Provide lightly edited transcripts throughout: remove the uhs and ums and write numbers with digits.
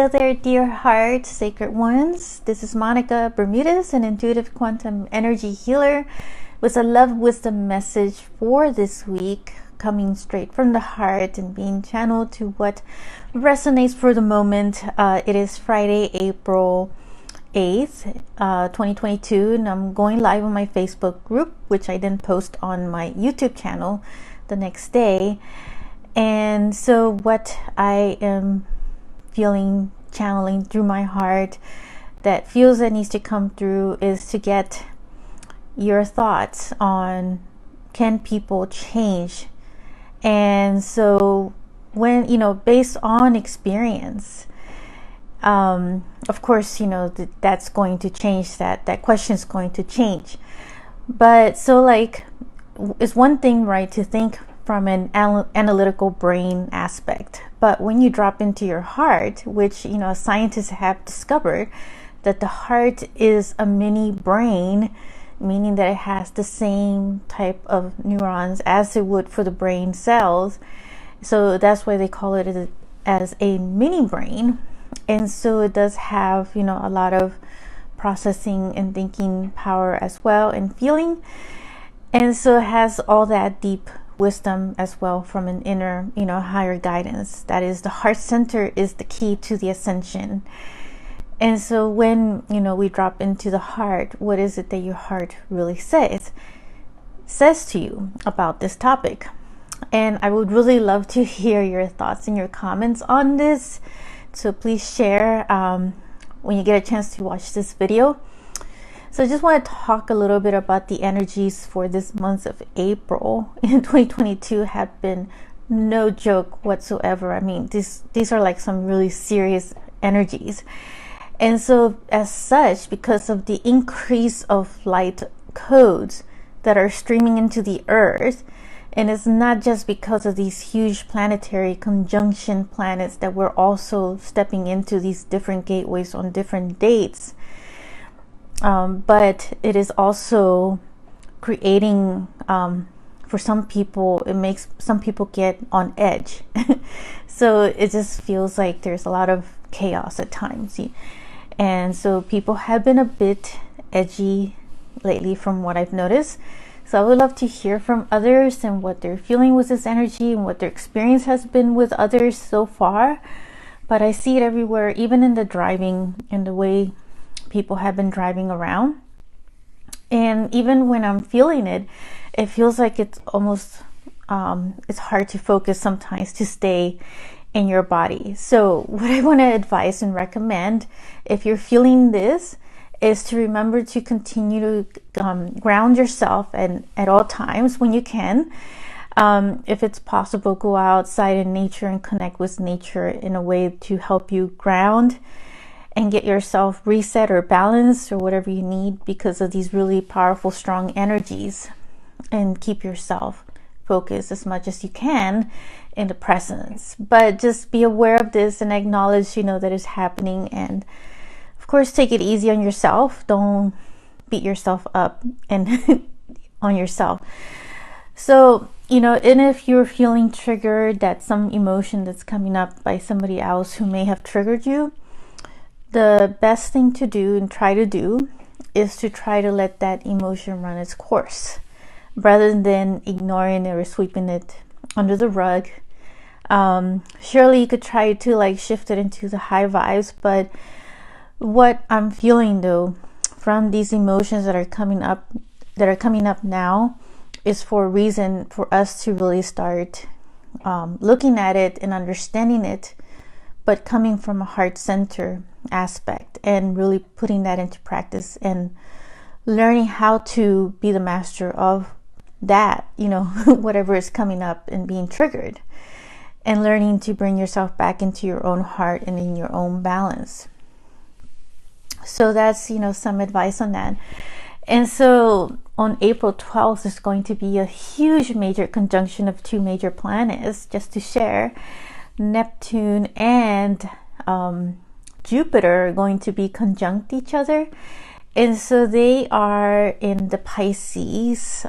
Hello there, dear heart, sacred ones. This is Monica Bermudez, an intuitive quantum energy healer with a love wisdom message for this week, coming straight from the heart and being channeled to what resonates for the moment. It is Friday, April 8th, 2022, and I'm going live on my Facebook group, which I then post on my YouTube channel the next day. And so what I am feeling, channeling through my heart, that feels that needs to come through, is to get your thoughts on, can people change? And so when, based on experience, of course, that's going to change, that question is going to change. But so it's one thing, right, to think from an analytical brain aspect, but when you drop into your heart, which scientists have discovered that the heart is a mini brain, meaning that it has the same type of neurons as it would for the brain cells, so that's why they call it as a mini brain. And so it does have a lot of processing and thinking power as well, and feeling, and so it has all that deep wisdom as well from an inner, higher guidance. That is, the heart center is the key to the ascension. And so when, we drop into the heart, what is it that your heart really says to you about this topic? And I would really love to hear your thoughts and your comments on this. So please share when you get a chance to watch this video. So I just want to talk a little bit about the energies for this month of April in 2022 have been no joke whatsoever. I mean, these are like some really serious energies. And so as such, because of the increase of light codes that are streaming into the earth, and it's not just because of these huge planetary conjunction planets that we're also stepping into these different gateways on different dates, but it is also creating, for some people, it makes some people get on edge. So it just feels like there's a lot of chaos at times. And so people have been a bit edgy lately from what I've noticed. So I would love to hear from others and what they're feeling with this energy and what their experience has been with others so far. But I see it everywhere, even in the driving and the way people have been driving around. And even when I'm feeling it, it feels like it's almost, it's hard to focus sometimes to stay in your body. So what I want to advise and recommend, if you're feeling this, is to remember to continue to ground yourself, and at all times when you can, if it's possible, go outside in nature and connect with nature in a way to help you ground and get yourself reset or balanced or whatever you need because of these really powerful, strong energies, and keep yourself focused as much as you can in the presence. But just be aware of this and acknowledge, that it's happening, and of course, take it easy on yourself. Don't beat yourself up and on yourself. So, and if you're feeling triggered, that some emotion that's coming up by somebody else who may have triggered you, the best thing to do and try to do is to try to let that emotion run its course rather than ignoring it or sweeping it under the rug. Surely you could try to shift it into the high vibes, but what I'm feeling though from these emotions that are coming up now is for a reason for us to really start looking at it and understanding it, but coming from a heart center aspect and really putting that into practice and learning how to be the master of that, whatever is coming up and being triggered, and learning to bring yourself back into your own heart and in your own balance. So that's, some advice on that. And so on April 12th is going to be a huge major conjunction of two major planets, just to share. Neptune and Jupiter are going to be conjunct each other. And so they are in the Pisces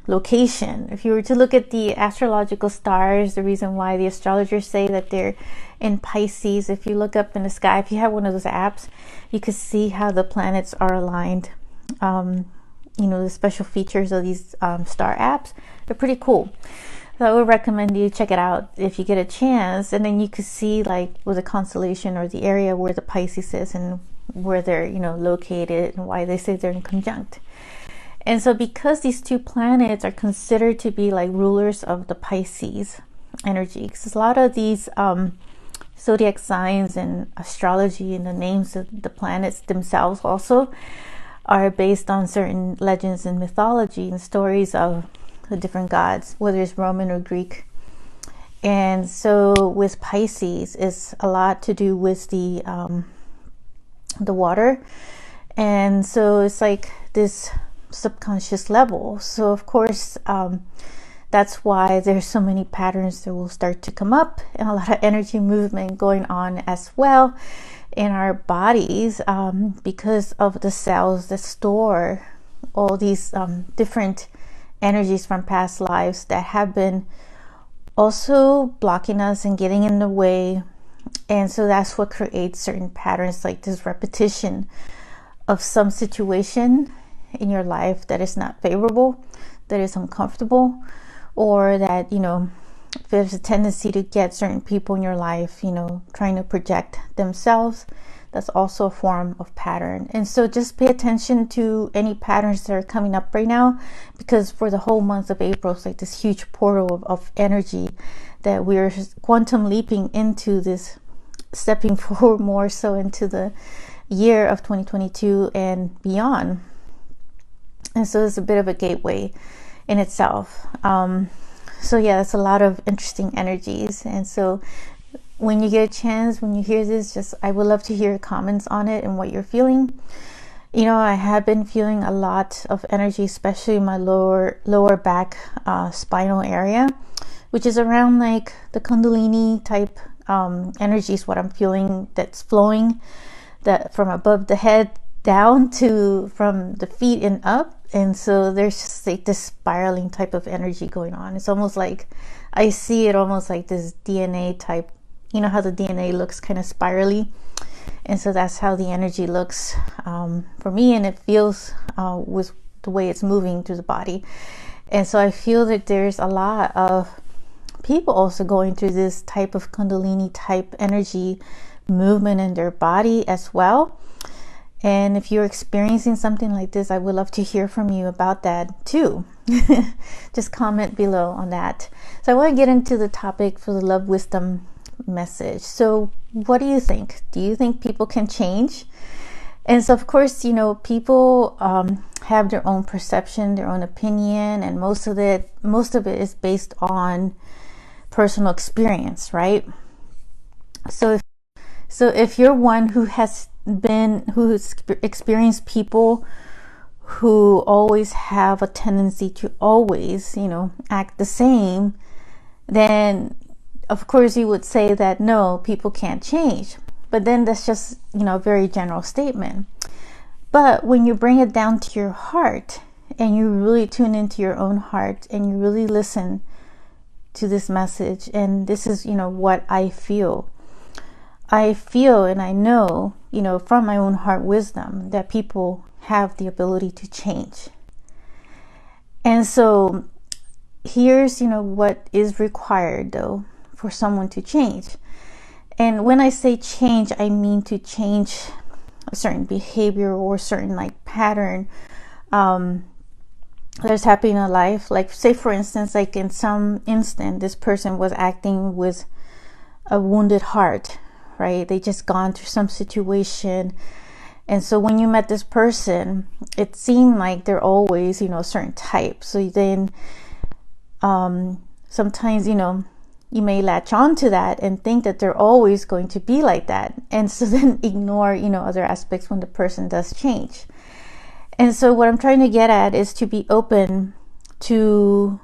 location. If you were to look at the astrological stars, the reason why the astrologers say that they're in Pisces, if you look up in the sky, if you have one of those apps, you could see how the planets are aligned. You know, the special features of these star apps, they're pretty cool. So I would recommend you check it out if you get a chance, and then you could see like with the constellation or the area where the Pisces is and where they're, you know, located and why they say they're in conjunct. And so because these two planets are considered to be like rulers of the Pisces energy, because a lot of these zodiac signs and astrology and the names of the planets themselves also are based on certain legends and mythology and stories of the different gods, whether it's Roman or Greek. And so with Pisces, it's a lot to do with the water, and so it's like this subconscious level. So of course that's why there's so many patterns that will start to come up, and a lot of energy movement going on as well in our bodies, because of the cells that store all these different energies from past lives that have been also blocking us and getting in the way. And so that's what creates certain patterns, like this repetition of some situation in your life that is not favorable, that is uncomfortable, or that, you know, there's a tendency to get certain people in your life, you know, trying to project themselves. That's also a form of pattern. And so just pay attention to any patterns that are coming up right now, because for the whole month of April, it's like this huge portal of energy that we're quantum leaping into, this stepping forward more so into the year of 2022 and beyond. And so it's a bit of a gateway in itself. So yeah, that's a lot of interesting energies. And so when you get a chance, when you hear this, I would love to hear comments on it and what you're feeling. You know, I have been feeling a lot of energy, especially in my lower back spinal area, which is around like the Kundalini type energy is what I'm feeling, that's flowing that from above the head down to from the feet and up. And so there's just like this spiraling type of energy going on. It's almost like I see it almost like this DNA type, you know how the DNA looks kind of spirally, and so that's how the energy looks for me, and it feels with the way it's moving through the body. And so I feel that there's a lot of people also going through this type of Kundalini type energy movement in their body as well. And if you're experiencing something like this, I would love to hear from you about that too. Just comment below on that. So I want to get into the topic for the love wisdom message. So what do you think? Do you think people can change? And so of course, you know, people have their own perception, their own opinion, and most of it is based on personal experience, right? So if you're one who's experienced people who always have a tendency to always, you know, act the same, then of course you would say that no, people can't change. But then that's just, you know, a very general statement. But when you bring it down to your heart and you really tune into your own heart and you really listen to this message, and this is, you know, what I feel and I know, you know, from my own heart wisdom, that people have the ability to change. And so here's, you know, what is required though for someone to change. And when I say change, I mean to change a certain behavior or certain like pattern that's happening in life. Like say for instance, like in some instant, this person was acting with a wounded heart, right? They just gone through some situation. And so when you met this person, it seemed like they're always, you know, a certain type. So then sometimes, you know, you may latch on to that and think that they're always going to be like that. And so then ignore, you know, other aspects when the person does change. And so what I'm trying to get at is to be open to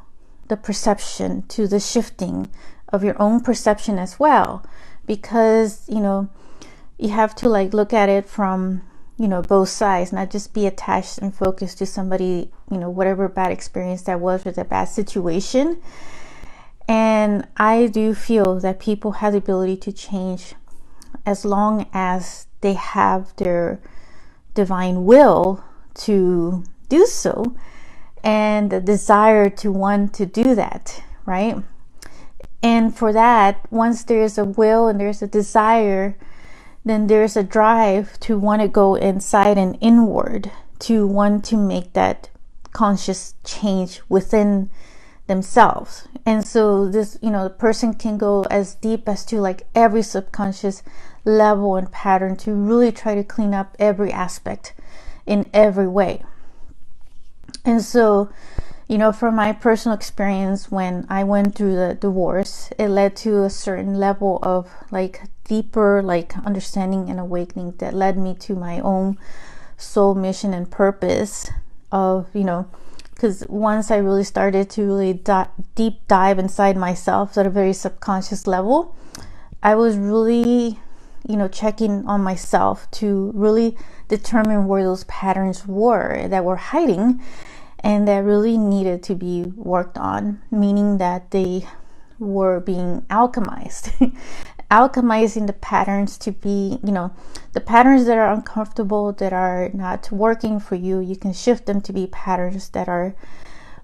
the perception, to the shifting of your own perception as well. Because, you know, you have to like look at it from both sides, not just be attached and focused to somebody, whatever bad experience that was or the bad situation. And I do feel that people have the ability to change as long as they have their divine will to do so and the desire to want to do that, right? And for that, once there's a will and there's a desire, then there's a drive to want to go inside and inward, to want to make that conscious change within themselves. And so this, the person can go as deep as to like every subconscious level and pattern to really try to clean up every aspect in every way. And so, from my personal experience, when I went through the divorce, it led to a certain level of like deeper like understanding and awakening that led me to my own soul mission and purpose of, because once I really started to really deep dive inside myself at a very subconscious level, I was really, checking on myself to really determine where those patterns were that were hiding and that really needed to be worked on, meaning that they were being alchemized. Alchemizing the patterns to be, the patterns that are uncomfortable, that are not working for you, you can shift them to be patterns that are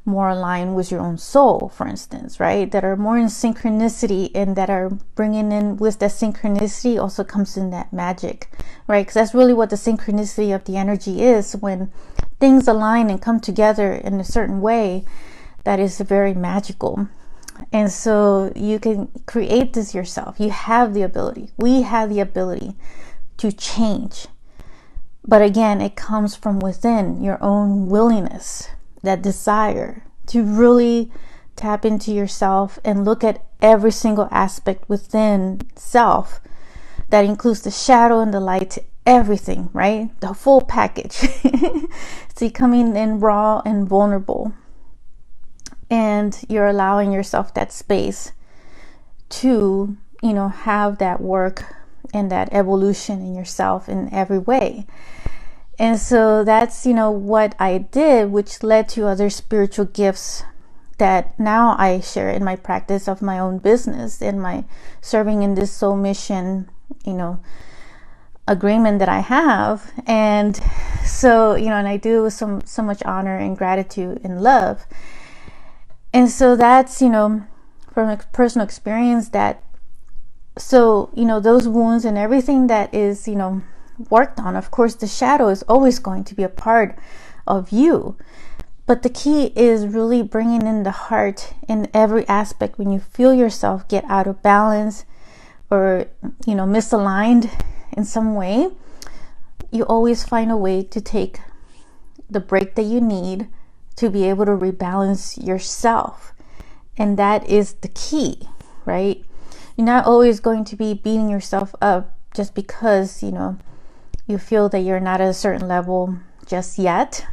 more aligned with your own soul, for instance, right? That are more in synchronicity, and that are bringing in, with that synchronicity also comes in that magic, right? Because that's really what the synchronicity of the energy is. When things align and come together in a certain way, that is very magical. And so you can create this yourself. You have the ability. We have the ability to change. But again, it comes from within, your own willingness, that desire to really tap into yourself and look at every single aspect within self. That includes the shadow and the light, everything, right? The full package. See, coming in raw and vulnerable. And you're allowing yourself that space to, have that work and that evolution in yourself in every way. And so that's, what I did, which led to other spiritual gifts that now I share in my practice of my own business and my serving in this soul mission, agreement that I have. And so, and I do it with so much honor and gratitude and love. And so that's, from a personal experience that, so, those wounds and everything that is, worked on, of course, the shadow is always going to be a part of you. But the key is really bringing in the heart in every aspect. When you feel yourself get out of balance or, misaligned in some way, you always find a way to take the break that you need to be able to rebalance yourself. And that is the key, right? You're not always going to be beating yourself up just because, you feel that you're not at a certain level just yet.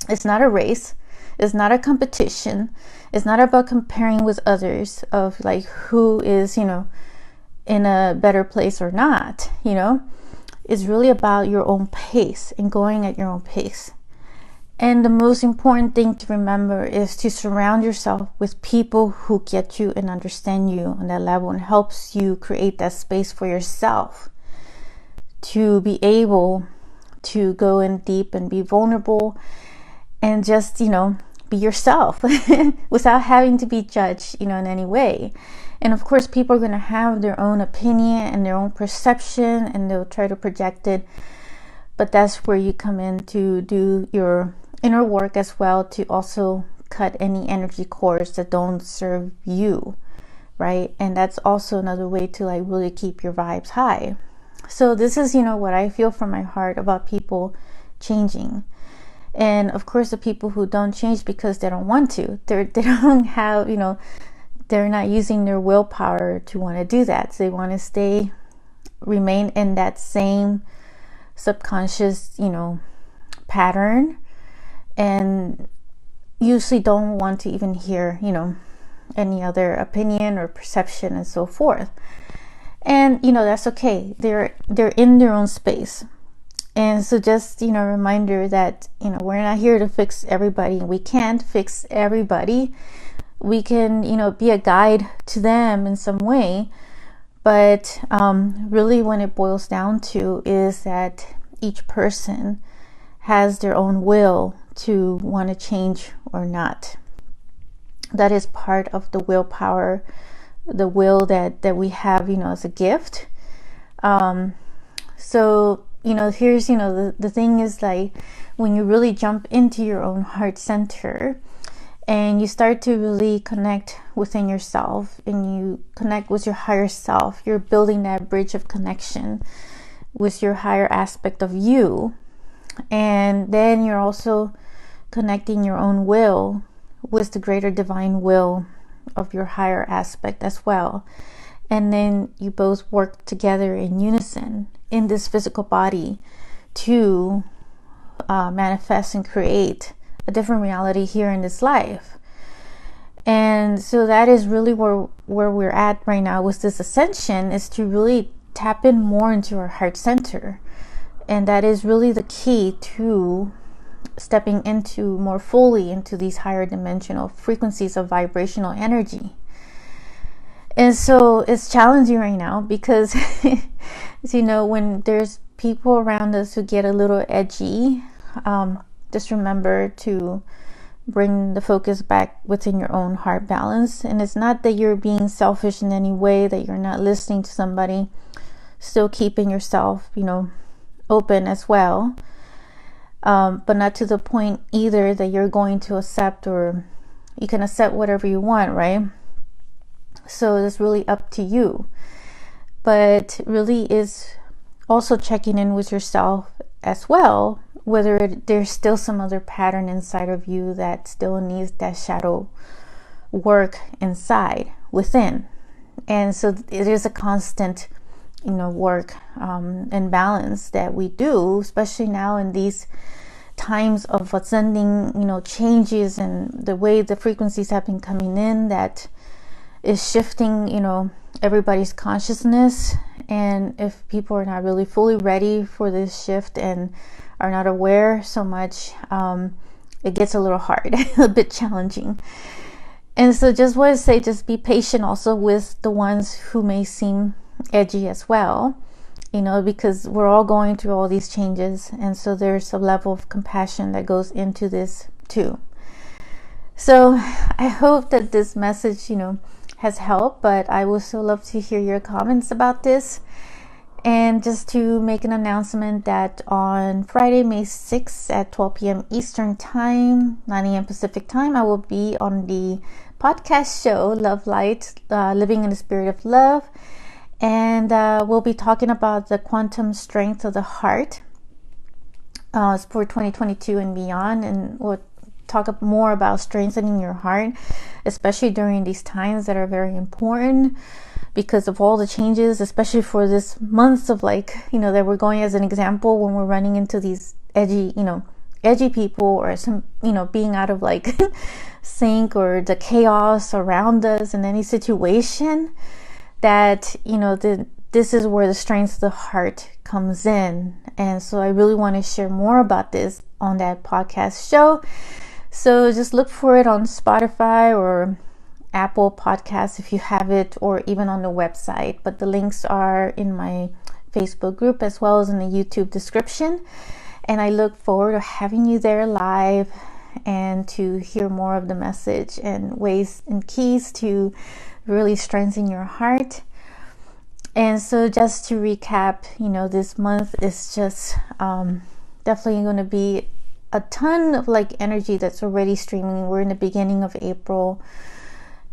It's not a race. It's not a competition. It's not about comparing with others of like who is, in a better place or not, It's really about your own pace and going at your own pace. And the most important thing to remember is to surround yourself with people who get you and understand you on that level and helps you create that space for yourself to be able to go in deep and be vulnerable and just, be yourself without having to be judged, in any way. And of course, people are going to have their own opinion and their own perception, and they'll try to project it. But that's where you come in to do your inner work as well, to also cut any energy cords that don't serve you, right? And that's also another way to like really keep your vibes high. So this is, what I feel from my heart about people changing. And of course, the people who don't change because they don't want to, they don't have, they're not using their willpower to want to do that. So they want to remain in that same subconscious, pattern, and usually don't want to even hear, any other opinion or perception and so forth. And, that's okay. They're in their own space. And so just, reminder that, we're not here to fix everybody. We can't fix everybody. We can, be a guide to them in some way. But really when it boils down to is that each person has their own will to want to change or not. That is part of the willpower, the will that we have, as a gift. So, here's, the thing is like when you really jump into your own heart center and you start to really connect within yourself and you connect with your higher self, you're building that bridge of connection with your higher aspect of you. And then you're also connecting your own will with the greater divine will of your higher aspect as well. And then you both work together in unison in this physical body to manifest and create a different reality here in this life. And so that is really where we're at right now with this ascension, is to really tap in more into our heart center. And that is really the key to stepping into more fully into these higher dimensional frequencies of vibrational energy. And so it's challenging right now because, when there's people around us who get a little edgy, just remember to bring the focus back within your own heart balance. And it's not that you're being selfish in any way, that you're not listening to somebody, still keeping yourself, open as well. But not to the point either that you're going to accept, or you can accept whatever you want, right? So it's really up to you. But really is also checking in with yourself as well, whether there's still some other pattern inside of you that still needs that shadow work inside within. And so it is a constant, work and balance that we do, especially now in these times of ascending, changes and the way the frequencies have been coming in, that is shifting, everybody's consciousness. And if people are not really fully ready for this shift and are not aware so much, it gets a little hard, a bit challenging. And so just want to say, just be patient also with the ones who may seem edgy as well, because we're all going through all these changes. And so there's a level of compassion that goes into this too. So I hope that this message, has helped, but I would still love to hear your comments about this. And just to make an announcement that on Friday, May 6th at 12 p.m. Eastern Time, 9 a.m. Pacific Time, I will be on the podcast show, Love Light, Living in the Spirit of Love. And we'll be talking about the quantum strength of the heart for 2022 and beyond. And we'll talk more about strengthening your heart, especially during these times that are very important because of all the changes, especially for this month of that we're going as an example when we're running into these edgy people, or some, being out of sync, or the chaos around us in any situation, that, this is where the strength of the heart comes in. And so I really want to share more about this on that podcast show. So just look for it on Spotify or Apple Podcasts if you have it, or even on the website. But the links are in my Facebook group as well as in the YouTube description. And I look forward to having you there live and to hear more of the message and ways and keys to really strengthen your heart. And so just to recap, this month is just definitely going to be a ton of energy that's already streaming. We're in the beginning of April,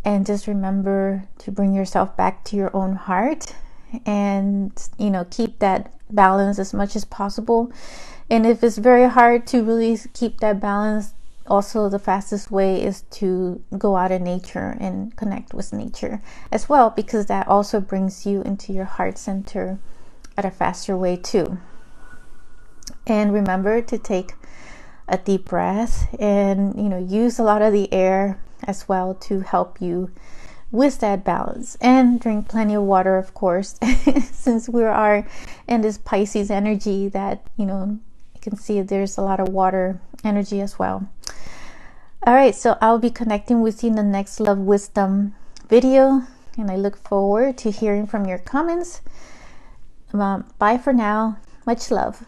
and just remember to bring yourself back to your own heart and keep that balance as much as possible. And if it's very hard to really keep that balance, also the fastest way is to go out in nature and connect with nature as well, because that also brings you into your heart center at a faster way too. And remember to take a deep breath and use a lot of the air as well to help you with that balance, and drink plenty of water, of course, since we are and this Pisces energy that, you can see there's a lot of water energy as well. All right, so I'll be connecting with you in the next Love Wisdom video, and I look forward to hearing from your comments. Bye for now. Much love.